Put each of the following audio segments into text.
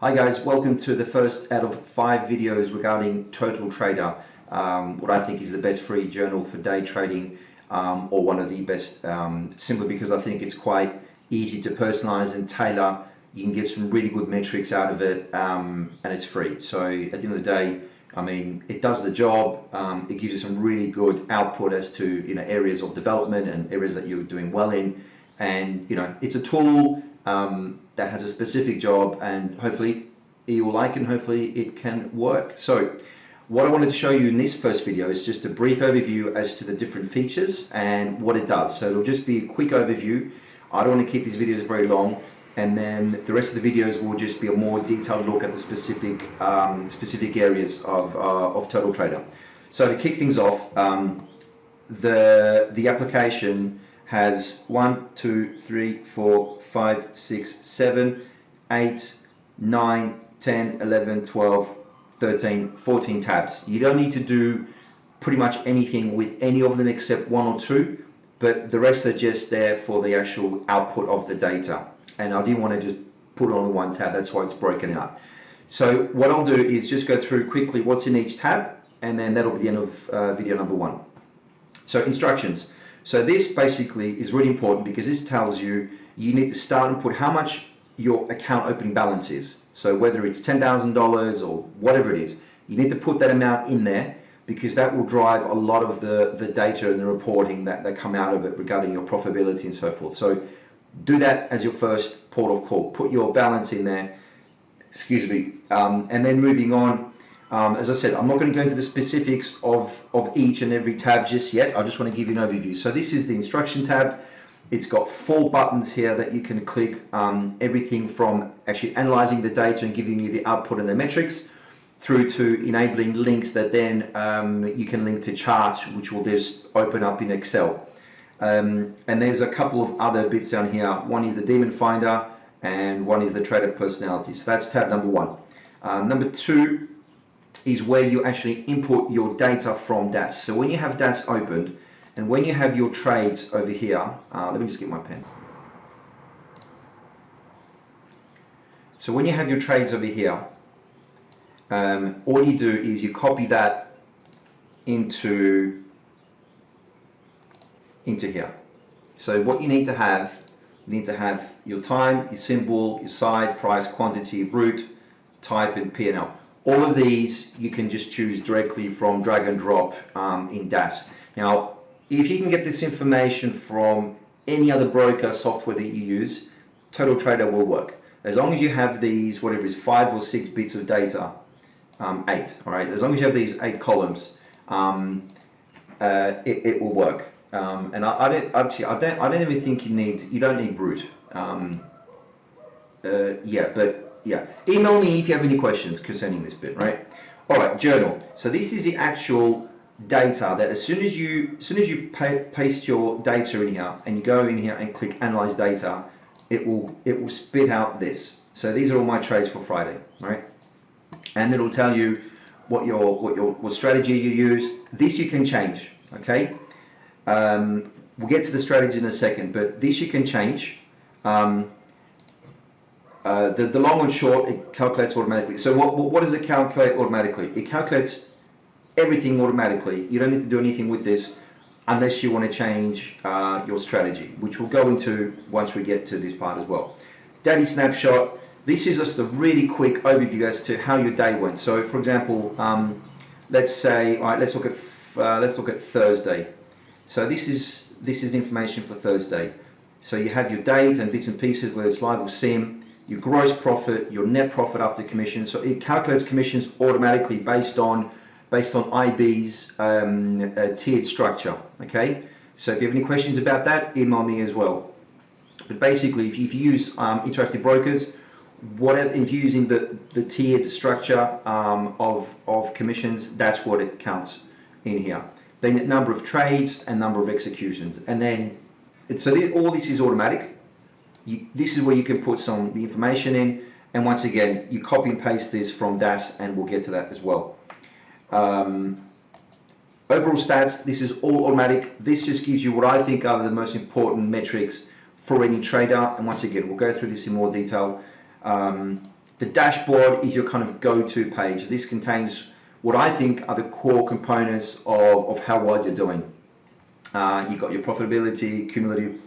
Hi guys, welcome to the first out of 5 videos regarding Total Trader, what I think is the best free journal for day trading, or one of the best, simply because I think it's quite easy to personalize and tailor. You can get some really good metrics out of it, and it's free. So at the end of the day, I mean, it does the job. It gives you some really good output as to areas of development and areas that you're doing well in, and it's a tool that has a specific job, and hopefully you will like it and hopefully it can work. So what I wanted to show you in this first video is just a brief overview as to the different features and what it does. So it'll just be a quick overview. I don't want to keep these videos very long, and then the rest of the videos will just be a more detailed look at the specific areas of Total Trader. So to kick things off, the application has 1, 2, 3, 4, 5, 6, 7, 8, 9, 10, 11, 12, 13, 14 tabs. You don't need to do pretty much anything with any of them except 1 or 2, but the rest are just there for the actual output of the data. And I didn't want to just put it on one tab, that's why it's broken out. So what I'll do is just go through quickly what's in each tab, and then that'll be the end of video number 1. So instructions. So this basically is really important because this tells you need to start and put how much your account opening balance is. So whether it's $10,000 or whatever it is, you need to put that amount in there, because that will drive a lot of the data and the reporting that come out of it regarding your profitability and so forth. So do that as your first port of call. Put your balance in there, excuse me, and then moving on. As I said, I'm not going to go into the specifics of each and every tab just yet. I just want to give you an overview. So this is the instruction tab. It's got 4 buttons here that you can click, everything from actually analyzing the data and giving you the output and the metrics, through to enabling links that then you can link to charts, which will just open up in Excel. And there's a couple of other bits down here. One is the Demon Finder and one is the Trader Personality. So that's tab number 1. Number 2 is where you actually input your data from DAS. So when you have DAS opened and when you have your trades over here, let me just get my pen. So when you have your trades over here, all you do is you copy that into here. So what you need to have your time, your symbol, your side, price, quantity, route, type, and P&L. All of these you can just choose directly from drag and drop in DAS. Now, if you can get this information from any other broker software that you use, Total Trader will work. As long as you have these, whatever it is, 5 or 6 bits of data, 8, all right? As long as you have these 8 columns, it will work. And I don't even think you don't need root. Yeah, email me if you have any questions concerning this bit, right? All right, journal. So this is the actual data that as soon as you paste your data in here and you go in here and click analyze data, it will spit out this. So these are all my trades for Friday, right? And it'll tell you what strategy you use. This you can change, okay? We'll get to the strategy in a second, but this you can change. The long and short, it calculates automatically. So what does it calculate automatically? It calculates everything automatically. You don't need to do anything with this unless you want to change your strategy, which we'll go into once we get to this part as well. Daily snapshot. This is just a really quick overview as to how your day went. So for example, let's say, all right, let's look at Thursday. So this is information for Thursday. So you have your date and bits and pieces, whether it's live or sim, your gross profit, your net profit after commission. So it calculates commissions automatically based on IB's tiered structure. Okay. So if you have any questions about that, email me as well. But basically, if you use Interactive Brokers, if you're using the tiered structure of commissions, that's what it counts in here. Then the number of trades and number of executions, and then all this is automatic. This is where you can put some the information in, and once again you copy and paste this from DAS, and we'll get to that as well. Overall stats, this is all automatic. This just gives you what I think are the most important metrics for any trader, and once again we'll go through this in more detail. The dashboard is your kind of go-to page. This contains what I think are the core components of how well you're doing. You've got your profitability, cumulative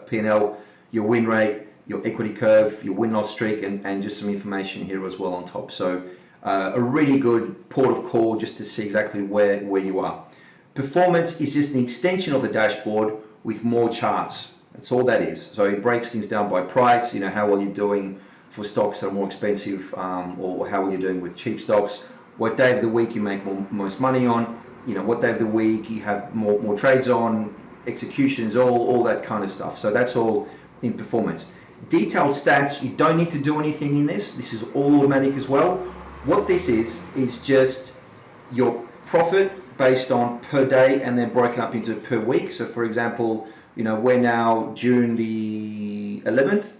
P&L, your win rate, your equity curve, your win-loss streak, and just some information here as well on top. So a really good port of call just to see exactly where you are. Performance is just an extension of the dashboard with more charts. That's all that is. So it breaks things down by price, you know, how well you're doing for stocks that are more expensive, or how well you're doing with cheap stocks, what day of the week you make most money on, you know, what day of the week you have more trades on, executions, all that kind of stuff. So that's all in performance. Detailed stats, you don't need to do anything in this. This is all automatic as well. What this is just your profit based on per day and then broken up into per week. So for example, you know, we're now June the 11th.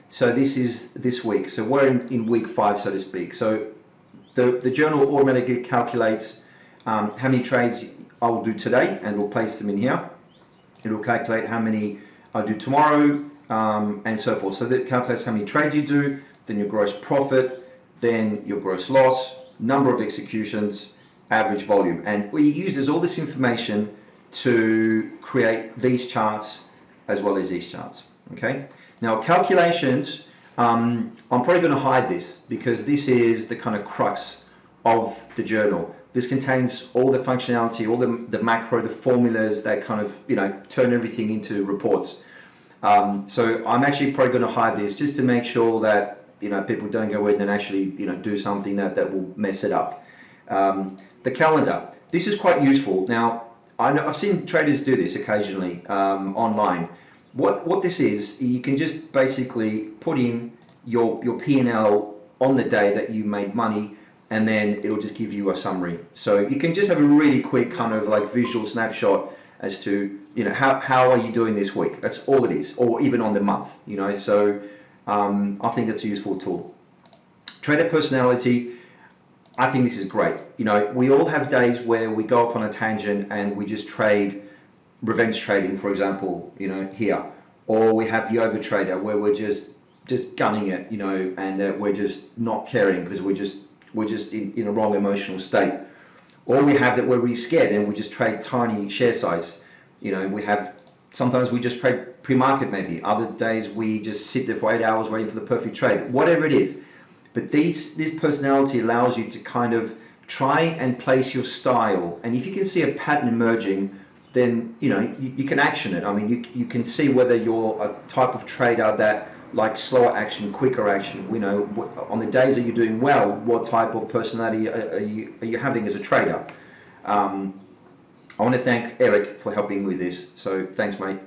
So this is this week. So we're in week 5, so to speak. So the journal automatically calculates how many trades I'll do today, and we'll place them in here. It will calculate how many I'll do tomorrow, and so forth. So that calculates how many trades you do, then your gross profit, then your gross loss, number of executions, average volume. And we uses all this information to create these charts as well as these charts. Okay. Now calculations, I'm probably going to hide this because this is the kind of crux of the journal. This contains all the functionality, all the macro, the formulas that kind of, you know, turn everything into reports. So I'm actually probably going to hide this just to make sure that, you know, people don't go in and actually, you know, do something that will mess it up. The calendar. This is quite useful. Now, I know I've seen traders do this occasionally online. What this is, you can just basically put in your P&L on the day that you made money, and then it'll just give you a summary. So you can just have a really quick kind of like visual snapshot as to, you know, how are you doing this week. That's all it is, or even on the month, you know. So I think that's a useful tool. Trader personality, I think this is great. You know, we all have days where we go off on a tangent and we just trade revenge trading, for example, you know, here, or we have the overtrader where we're just gunning it, you know, and we're just not caring because we're just in a wrong emotional state. Or we have that we're really scared and we just trade tiny share size. You know, sometimes we just trade pre-market maybe. Other days we just sit there for 8 hours waiting for the perfect trade, whatever it is. But this personality allows you to kind of try and place your style. And if you can see a pattern emerging, then, you know, you can action it. I mean, you can see whether you're a type of trader that like slower action, quicker action. You know, on the days that you're doing well, what type of personality are you having as a trader? I want to thank Eric for helping with this. So thanks, mate.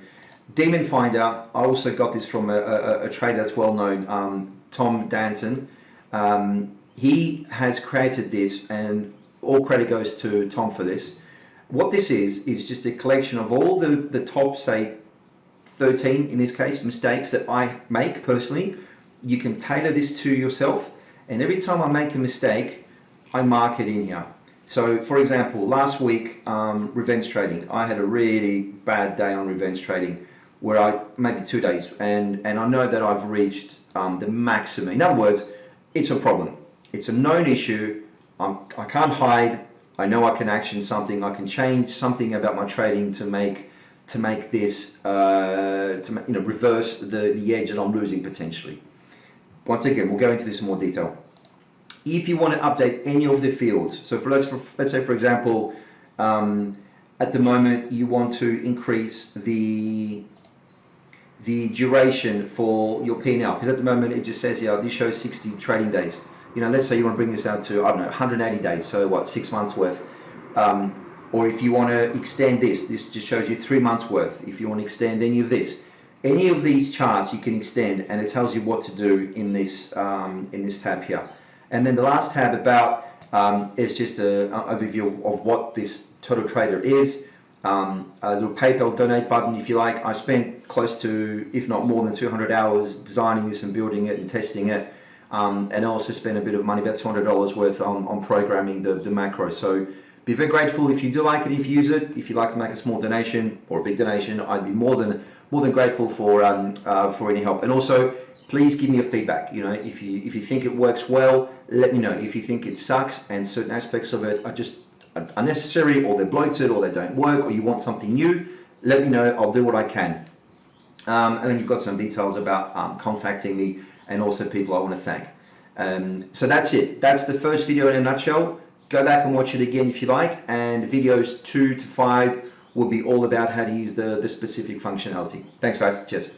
Demon Finder. I also got this from a trader that's well known, Tom Danton. He has created this, and all credit goes to Tom for this. What this is just a collection of all the top, say, 13 in this case, mistakes that I make personally. You can tailor this to yourself, and every time I make a mistake, I mark it in here. So, for example, last week, revenge trading. I had a really bad day on revenge trading, where maybe 2 days, and I know that I've reached the maximum. In other words, it's a problem. It's a known issue. I can't hide. I know I can action something. I can change something about my trading to make this reverse the edge that I'm losing potentially. Once again, we'll go into this in more detail. If you want to update any of the fields, so let's say for example, at the moment you want to increase the duration for your P&L, because at the moment it just says here, this shows 60 trading days. You know, let's say you want to bring this out to, I don't know, 180 days, so what, 6 months worth. Or if you want to extend this just shows you 3 months worth. If you want to extend any of these charts you can extend, and it tells you what to do in this tab here. And then the last tab about is just an overview of what this Total Trader is. A little PayPal donate button if you like. I spent close to, if not more than 200 hours designing this and building it and testing it. And I also spent a bit of money, about $200 worth on programming the macro. So be very grateful if you do like it, if you use it. If you'd like to make a small donation or a big donation, I'd be more than grateful for any help. And also, please give me your feedback. You know, if you think it works well, let me know. If you think it sucks and certain aspects of it are just unnecessary, or they're bloated, or they don't work, or you want something new, let me know. I'll do what I can. And then you've got some details about contacting me, and also people I want to thank. So that's it. That's the first video in a nutshell. Go back and watch it again if you like, and videos 2 to 5 will be all about how to use the specific functionality. Thanks guys, cheers.